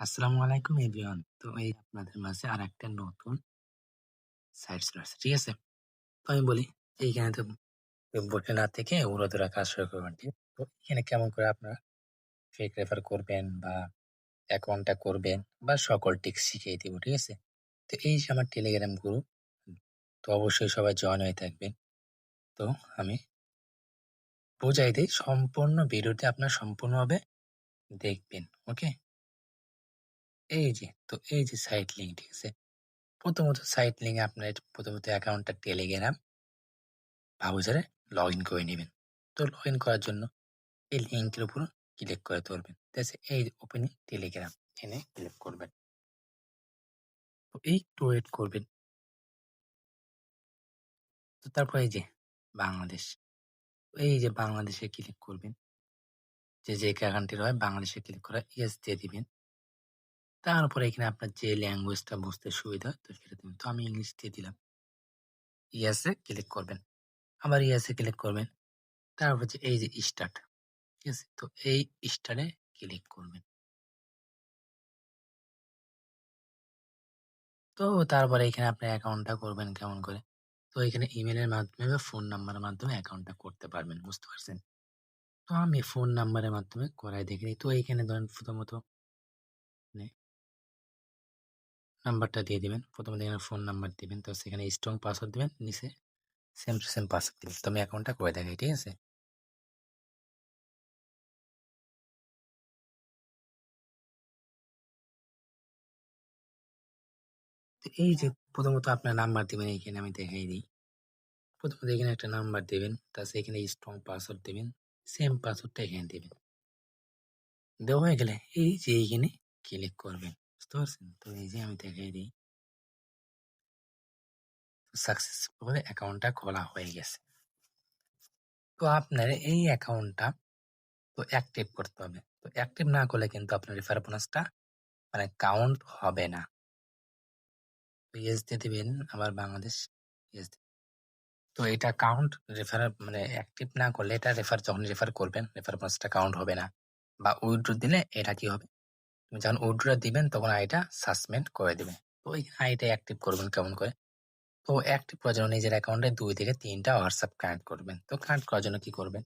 আসসালামু আলাইকুম এভরিওয়ান। তো এই আপনাদের মাঝে আরেকটা নতুন সাইট চলে আসছে। ঠিক আছে? তো আমি বলি এইখানে তো বসে না থেকে উড়াধুরা কাজ শুরু করবেন। ঠিক আছে? তো এখানে কেমন করে আপনারা ফেক রেফার করবেন বা অ্যাকাউন্টটা করবেন বা সকল টিক্স শিখিয়ে দিব। ঠিক আছে? তো এই যে আমার টেলিগ্রাম গ্রুপ, তো অবশ্যই সবাই জয়েন হয়ে থাকবেন। তো আমি বুঝাই দিই, সম্পূর্ণ ভিডিওটি আপনারা সম্পূর্ণভাবে দেখবেন। ওকে? এই যে সাইট লিঙ্ক, ঠিক আছে? প্রথমত সাইট লিঙ্কে আপনার প্রথমত অ্যাকাউন্টটা টেলিগ্রাম ব্রাউজারে লগ ইন করে নেবেন। তো লগ ইন করার জন্য এই লিঙ্কের উপর ক্লিক করে ধরবেন। ঠিক আছে? এই ওপেনিং টেলিগ্রাম এনে ক্লিক করবেন। তো একটু ওয়েট করবেন। তো তারপর এই যে বাংলাদেশ, এই যে বাংলাদেশে ক্লিক করবেন। যে কান্ট্রির হয় বাংলাদেশে ক্লিক করে ইয়েস দিয়ে দিবেন। তারপরে এখানে আপনার যে ল্যাঙ্গুয়েজটা বুঝতে সুবিধা হয় তো সেটা দিবেন। তো আমি ইংলিশ দিয়ে দিলাম। ইয়েসে ক্লিক করবেন। আবার ইয়েসে ক্লিক করবেন। তারপর যে এই যে স্টার্ট, ঠিক আছে? তো এই স্টারে ক্লিক করবেন। তো তারপরে এখানে আপনি অ্যাকাউন্টটা করবেন কেমন করে? তো এখানে ইমেইলের মাধ্যমে বা ফোন নাম্বারের মাধ্যমে অ্যাকাউন্টটা করতে পারবেন। বুঝতে পারছেন? তো আমি ফোন নাম্বারের মাধ্যমে করাই দেখিনি। তো এইখানে ধরেন প্রথমত মানে নাম্বারটা দিয়ে দিবেন। প্রথমত এখানে ফোন নাম্বার দিবেন। তো সেখানে স্ট্রং পাসওয়ার্ড দিবেন। নিচে সেম টু সেম পাসওয়ার্ড দিবেন। তো আমি অ্যাকাউন্টটা করে দেখাই। ঠিক আছে? তো এই যে প্রথমত আপনার নাম্বার দিবেন, এইখানে আমি দেখাই দিই। প্রথমত এখানে একটা নাম্বার দিবেন। তাছাড়া এখানে স্ট্রং পাসওয়ার্ড দিবেন। সেম পাসওয়ার্ডটা এখানে দিবেন। দেওয়া হয়ে গেলে এই যে এইখানে ক্লিক করবেন। বুঝতে পারছেন? তো এই যে আমি দেখাই দিই। সাকসেসফুল অ্যাকাউন্টটা খোলা হয়ে গেছে। তো আপনার এই অ্যাকাউন্টটা তো অ্যাক্টিভ করতে হবে। তো অ্যাক্টিভ না করলে কিন্তু আপনার রেফার বোনাসটা মানে কাউন্ট হবে না। তো ইয়েস দিয়ে দিবেন। আবার বাংলাদেশ ইয়েস। তো এটা কাউন্ট রেফার মানে অ্যাক্টিভ না করলে এটা যখন রেফার করবেন রেফার বোনাসটা কাউন্ট হবে না। বা উইথড্র দিলে এটা কি হবে? তুমি যখন উইথড্র দিবেন তখন আইটা সাসপেন্ড করে দিবে। তো এই আইটা অ্যাক্টিভ করবেন কেমন করে? তো অ্যাক্টিভ করার জন্য নিজের অ্যাকাউন্টে ২ থেকে ৩টা হোয়াটসঅ্যাপ কানেক্ট করবেন। তো কানেক্ট করার জন্য কি করবেন?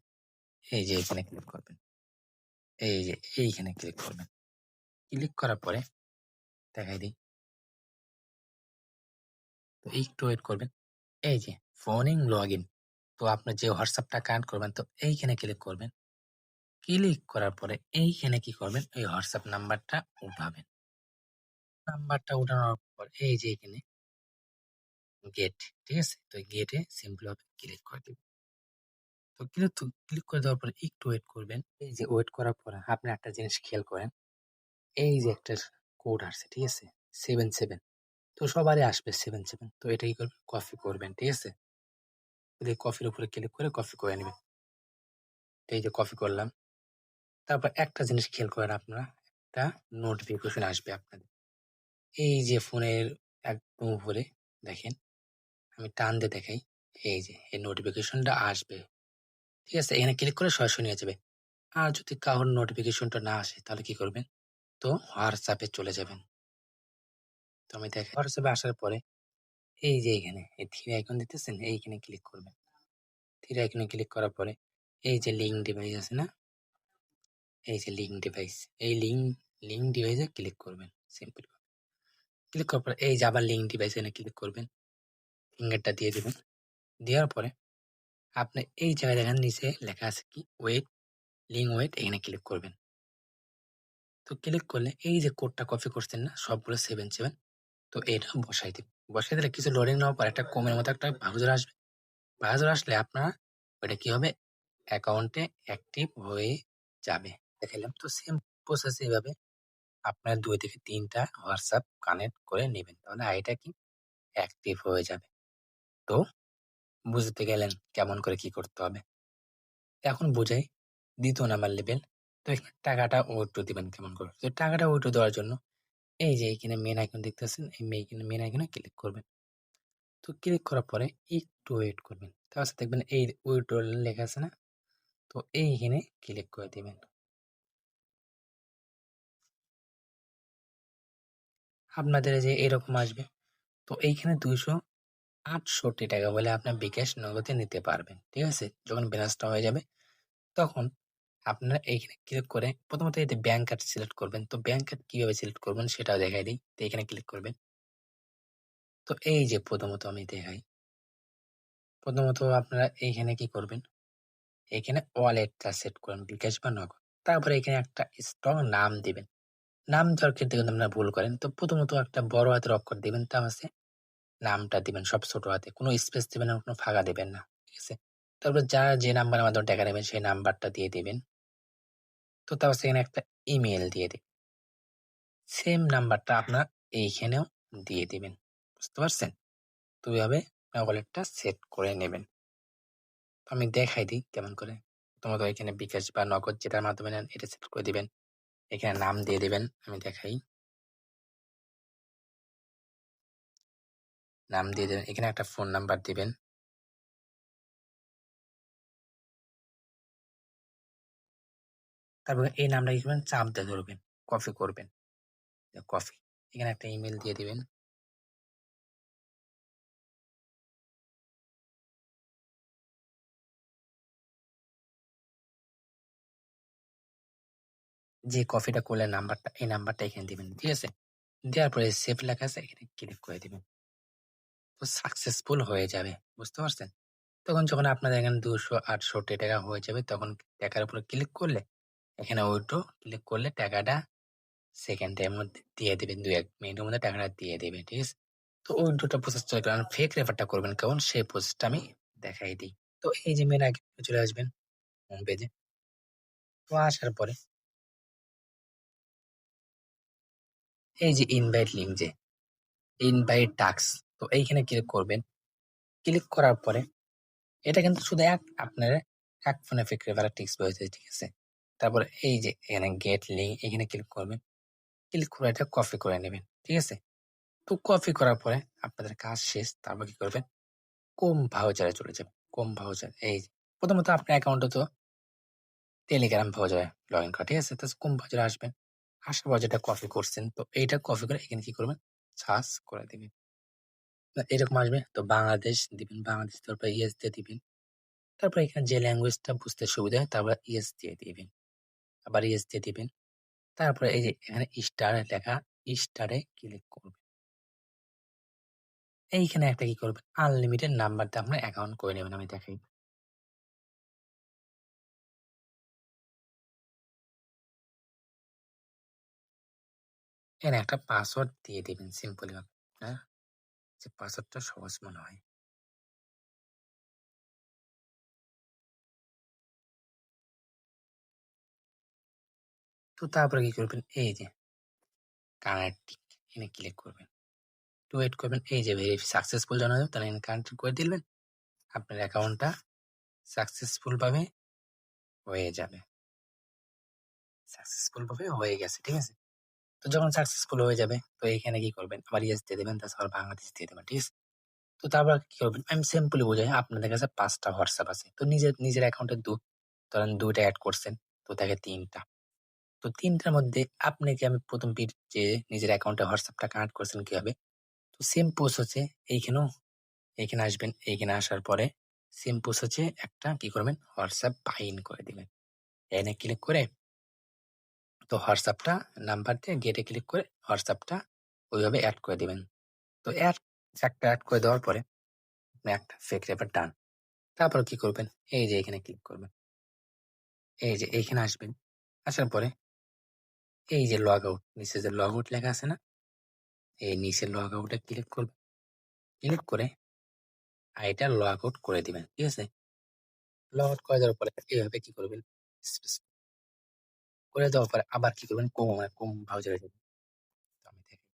এই যে এখানে ক্লিক করবেন। এই যে এইখানে ক্লিক করবেন। ক্লিক করার পরে দেখাই দিই। তো একটু ওয়েট করবেন। এই যে ফোনিং লগইন। তো আপনার যে হোয়াটসঅ্যাপটা কানেক্ট করবেন তো এইখানে ক্লিক করবেন। ক্লিক করার পরে এইখানে কি করবেন? এই হোয়াটসঅ্যাপ নাম্বারটা উঠাবেন। নাম্বারটা উঠানোর পর এই যে এখানে গেট, ঠিক আছে? তো গেটে সিম্পল ভাবে ক্লিক করে দিবেন। তো ক্লিক করে দেওয়ার পরে একটু ওয়েট করবেন। এই যে ওয়েট করার পরে আপনি একটা জিনিস খেয়াল করেন। এই যে একটা কোড আসছে, ঠিক আছে? 77। তো সবারই আসবে 77। তো এটা কি করবেন? কপি করবেন, ঠিক আছে? এই কপির উপরে ক্লিক করে কপি করে নিবেন। এই যে কপি করলাম। তারপর একটা জিনিস খেয়াল করেন আপনারা, একটা নোটিফিকেশন আসবে আপনাদের। এই যে ফোনের একদম উপরে দেখেন, আমি টান দিয়ে দেখাই। এই যে এই নোটিফিকেশনটা আসবে। ঠিক আছে? এখানে ক্লিক করে সরাসরি নিয়ে যাবে। আর যদি কারোর নোটিফিকেশনটা না আসে তাহলে কি করবেন? তো WhatsApp এ চলে যাবেন। তো আমি দেখাই। WhatsApp এ আসার পরে এই যে এখানে এই থ্রি আইকন দেখতেছেন? এইখানে ক্লিক করবেন। থ্রি আইকনে ক্লিক করার পরে এই যে লিঙ্ক ডিভাইস আছে না? এই যে লিঙ্ক ডিভাইস, এই লিঙ্ক ডিভাইসে ক্লিক করবেন। সিম্পল। ক্লিক করার পরে এই যে আবার লিঙ্ক ডিভাইস এখানে ক্লিক করবেন। ফিঙ্গারটা দিয়ে দিবেন। দেওয়ার পরে আপনি এই জায়গায় দেখেন নিচে লেখা আছে কি? ওয়েট, লিঙ্ক ওয়েট এখানে ক্লিক করবেন। তো ক্লিক করলে এই যে কোডটা কপি করছেন না? সবগুলো 77 তো এটা বসাই দিবেন। বসাই দিলে কিছু লোডিং নেওয়ার পর একটা ক্রোমের মতো একটা ব্রাউজার আসবে। ব্রাউজার আসলে আপনার ওটা কি হবে? অ্যাকাউন্টে অ্যাক্টিভ হয়ে যাবে। দেখাইলাম। তো সেম প্রসেস এভাবে আপনার ২ থেকে ৩টা WhatsApp কানেক্ট করে নিবেন। তাহলে আইডিটা কি? অ্যাক্টিভ হয়ে যাবে। তো বুঝতে গেলেন কেমন করে কি করতে হবে। এখন বোঝাই ২য় নাম্বার লেভেল। তো এখানে টাকাটা উইথড্র দিবেন কেমন করে? তো টাকাটা উইথড্র দেওয়ার জন্য এই যে এইখানে মেইন আইকন দেখতেছেন, এই মেইন আইকনে ক্লিক করবেন। তো ক্লিক করার পরে একটু ওয়েট করবেন। তারপর দেখবেন এই উইথড্র লেখা আছে না? তো এইখানে ক্লিক করে দিবেন। আপনাদের এই যে এরকম আসবে। তো এইখানে 268 টাকা বলে আপনার বিকাশ নগদে নিতে পারবেন। ঠিক আছে? যখন ব্যালেন্সটা হয়ে যাবে তখন আপনারা এইখানে ক্লিক করে প্রথমত এতে ব্যাংক কার্ড সিলেক্ট করবেন। তো ব্যাংক কার্ড কিভাবে সিলেক্ট করবেন সেটাও দেখাই দেই। তো এখানে ক্লিক করবেন। তো এই যে প্রথমত আমি দেখাই। প্রথমত আপনারা এইখানে কি করবেন? এখানে ওয়ালেটটা সেট করেন বিকাশ বা নগদ। তারপরে এখানে একটা স্ট্রং নাম দিবেন। নাম দেওয়ার ক্ষেত্রে কিন্তু আপনারা ভুল করেন। তো প্রথমত একটা বড় হাতের অক্ষর দিবেন, তা হচ্ছে নামটা দিবেন সব ছোট হাতে। কোনো স্পেস দিবেন না, কোনো ফাঁকা দিবেন না। ঠিক আছে? তারপর যারা যে নাম্বারের মাধ্যমে টাকা নেবেন সেই নাম্বারটা দিয়ে দিবেন। তো তারপর সেখানে একটা ইমেইল দিয়ে দিবেন। সেম নাম্বারটা আপনার এইখানেও দিয়ে দিবেন। বুঝতে পারছেন? তো এভাবে ওয়ালেটটা সেট করে নেবেন। তো আমি দেখাই দিই কেমন করে। প্রথমত এখানে বিকাশ বা নগদ যেটার মাধ্যমে নেন এটা সেট করে দিবেন। এখানে নাম দিয়ে দিবেন। আমি দেখাই। নাম দিয়ে দিবেন। এখানে একটা ফোন নাম্বার দিবেন। তারপরে এই নামটা কি করবেন? চাপ দিয়ে ধরবেন। কপি করবেন। কফি। এখানে একটা ইমেইল দিয়ে দিবেন। যে কফিটা করলেন নাম্বারটা, এই নাম্বারটা এখানে দিবেন। ঠিক আছে? দেওয়ার পরে সেভ লেখা আছে এখানে ক্লিক করে দিবেন। তো সাকসেসফুল হয়ে যাবে। বুঝতে পারছেন? তখন যখন আপনাদের এখানে 268 টাকা হয়ে যাবে তখন টাকার উপরে ক্লিক করলে এখানে উইথড্র ক্লিক করলে টাকাটা সেকেন্ডের মধ্যে দিয়ে দিবেন। ২-১ মিনিটের মধ্যে টাকাটা দিয়ে দিবে। ঠিক আছে? তো উইথড্রটা প্রসেস চলে আর ফেক রেফারটা করবেন কেমন সেই প্রসেসটা আমি দেখাই দিই। তো এই যে মেইন আইকনে চলে আসবেন হোম পেজে। তো আসার পরে এই যে ইনভাইট লিঙ্ক যে ইনভাইট টাস্ক, তো এইখানে ক্লিক করবেন। ক্লিক করার পরে এটা কিন্তু শুধু আপনার এক ফোনে ফেক রেফারেল টিপস পেয়েছে। ঠিক আছে? তারপরে এই যে এখানে গেট লিঙ্ক এখানে ক্লিক করবেন। ক্লিক করে এটা কপি করে নেবেন। ঠিক আছে? তো কপি করার পরে আপনাদের কাজ শেষ। তারপর কি করবেন? কোম ভাউচারে চলে যাবেন। কোম ভাউচার এই যে প্রথমত আপনার অ্যাকাউন্টে তো টেলিগ্রাম ভাউচারে লগইন করা। ঠিক আছে? তো কোম ভাউচারে আসবেন। আসার পর যেটা কপি করছেন তো এইটা কপি করে এখানে কি করবেন? সার্চ করে দিবেন। এরকম আসবে। তো বাংলাদেশ দিবেন। বাংলাদেশ দেওয়ার পর ইয়েস দিয়ে দিবেন। তারপর এখানে যে ল্যাঙ্গুয়েজটা বুঝতে সুবিধা হয় তারপর ইয়েস দিয়ে দিবেন। আবার ইয়েস দিয়ে দিবেন। তারপরে এই যে এখানে স্টার লেখা স্টারে ক্লিক করবেন। এইখানে একটা কি করবেন? আনলিমিটেড নাম্বার দিয়ে আপনার অ্যাকাউন্ট করে নেবেন। আমি দেখাই। এখানে একটা পাসওয়ার্ড দিয়ে দিবেন সিম্পলি ভাবে। হ্যাঁ? যে পাসওয়ার্ডটা সহজ মনে হয়। তো তারপরে কি করবেন? এই যে কানেক্টিং এখানে ক্লিক করবেন। একটু ওয়েট করবেন। এই যে সাকসেসফুল জানানো যাবে তাহলে এখানে কানেক্ট করে দিবেন। আপনার অ্যাকাউন্টটা সাকসেসফুল ভাবে হয়ে যাবে। সাকসেসফুল ভাবে হয়ে গেছে। ঠিক আছে? তো যখন সাকসেসফুল হয়ে যাবে তো এইখানে কি করবেন? আবার ইয়েস দিয়ে দিবেন। তারপর বাংলাদেশ দিয়ে দিবেন। ঠিক আছে? তো তারপর কি করবেন? আমি সিম্পলি বোঝাই। আপনাদের কাছে ৫ টা হোয়াটসঅ্যাপ আছে। তো নিজের অ্যাকাউন্টে ধরেন ২ টা এড করছেন। তো থাকে ৩ টা। তো ৩ টার মধ্যে আপনাকে আমি ১ম যে নিজের অ্যাকাউন্টে হোয়াটসঅ্যাপটা কানেক্ট করছেন কিভাবে? তো সেম প্রসেস হচ্ছে এইখানেও এইখানে আসবেন। এইখানে আসার পরে সেম প্রসেস হচ্ছে একটা কি করবেন? হোয়াটসঅ্যাপ বাইন্ড করে দিবেন। এখানে ক্লিক করে তো হোয়াটসঅ্যাপটা নাম্বার দিয়ে গেটে ক্লিক করে হোয়াটসঅ্যাপটা ওইভাবে এড করে দিবেন। তো একটা এড করে দেওয়ার পরে আপনি একটা ফেক রেফার ডান। তারপর কি করবেন? এই যে এখানে ক্লিক করবেন। এই যে এইখানে আসবেন। আসার পরে এই যে লগ আউট নিচে যে লগ আউট লেখা আছে না? এই নিচে লগ আউটে ক্লিক করবেন। ক্লিক করে এটা লগ আউট করে দিবেন। ঠিক আছে? লগ আউট করে দেওয়ার পরে এভাবে কি করবেন? স্পেস করে দেওয়ার পরে আবার কি করবেন? ক্রোম ব্রাউজারে যাবেন। তো আমি দেখাই।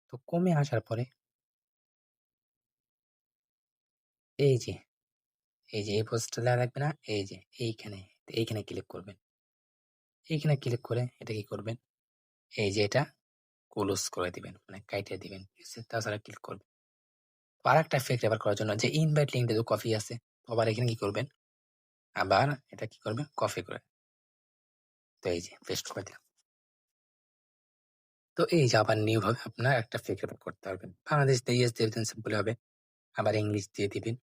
তো ক্রোমে আসার পরে এই যে, এই যে এই পোস্টটা দেওয়া লাগবে না? এই যে এইখানে ক্লিক করবেন। এইখানে ক্লিক করে এটা কি করবেন? এই যে এটা ক্লোজ করে দিবেন। মানে কাইটে দিবেন। ঠিক আছে? তাছাড়া ক্লিক করবেন। তো আরেকটা ফেক রেফার করার জন্য যে ইনভাইট লিঙ্কটা যে কপি আছে, তো আবার এখানে কি করবেন? আবার এটা কি করবেন? কপি করে। তো এই যে পেস্ট করে দিলাম। তো এই যে আবার নিউ ভাবে আপনার একটা ফেক রেফার করতে পারবেন। বাংলাদেশ দিয়ে ইয়েস দিয়ে দিবেন, সিম্পল হবে। আবার ইংলিশ দিয়ে দিবেন,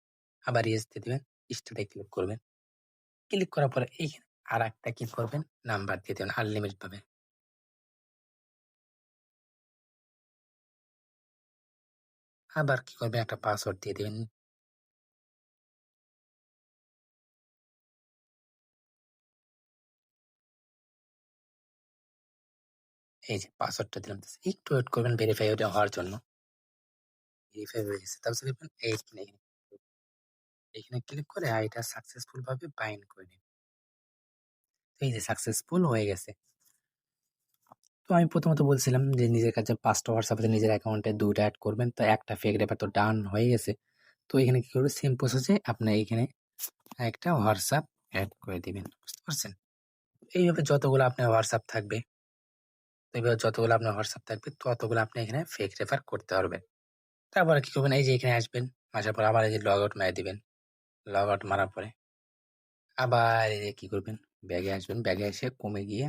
আবার ইয়েস দিয়ে দিবেন, স্টার্টে ক্লিক করবেন। ক্লিক করার পরে এইখানে আরেকটা কি করবেন, নাম্বার দিয়ে দিবেন আনলিমিটেড ভাবে। আবার কি করবেন, একটা পাসওয়ার্ড দিয়ে দিবেন। এই যে পাসওয়ার্ডটা দিলাম। একটু ওয়েট করবেন ভেরিফাই হওয়ার জন্য। ভেরিফাই হয়ে গেছে। তারপর দেখবেন এইখানে ক্লিক করে এটা সাকসেসফুল ভাবে বাইন্ড করে নিন। এই যে সাকসেসফুল হয়ে গেছে। তো আমি প্রথমত বলছিলাম যে নিজের কাছে ৫ টা হোয়াটসঅ্যাপ আছে, নিজের অ্যাকাউন্টে ২ টা এড করবেন। তো একটা ফেক রেফার তো ডান হয়ে গেছে। তো এখানে কি করবেন, সেম প্রসেসে আপনি এইখানে একটা হোয়াটসঅ্যাপ এড করে দিবেন। বুঝতে পারছেন? এইভাবে যতগুলো আপনার হোয়াটসঅ্যাপ থাকবে, ততগুলো আপনি এখানে ফেক রেফার করতে পারবেন। তারপরে কি করবেন, এই যে এখানে আসবেন। আসার পর আবার এই যে লগ আউট মেরে দিবেন। লগ আউট মারার পরে আবার এই যে কি করবেন, ব্যাগে আসবেন। ব্যাগে এসে কমে গিয়ে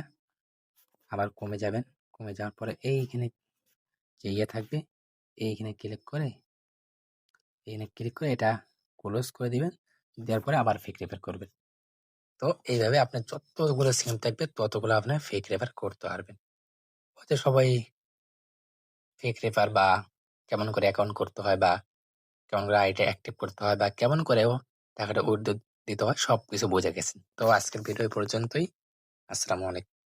আবার কমে যাবেন। কমে যাওয়ার পরে এইখানে যে থাকবে, এইখানে ক্লিক করে এটা ক্লোজ করে দিবেন। দেওয়ার পরে আবার ফেক রেফার করবেন। তো এইভাবে আপনার যতগুলো সিম থাকবে ততগুলো আপনার ফেক রেফার করতে পারবেন। হয়তো সবাই ফেক রেফার বা কেমন করে অ্যাকাউন্ট করতে হয় বা কেমন করে আইডি অ্যাক্টিভ করতে হয় বা কেমন করেও টাকাটা উইথড্র দিতে হয় সবকিছু বুঝে গেছেন। তো আজকের ভিডিও এই পর্যন্তই। আসসালামু আলাইকুম।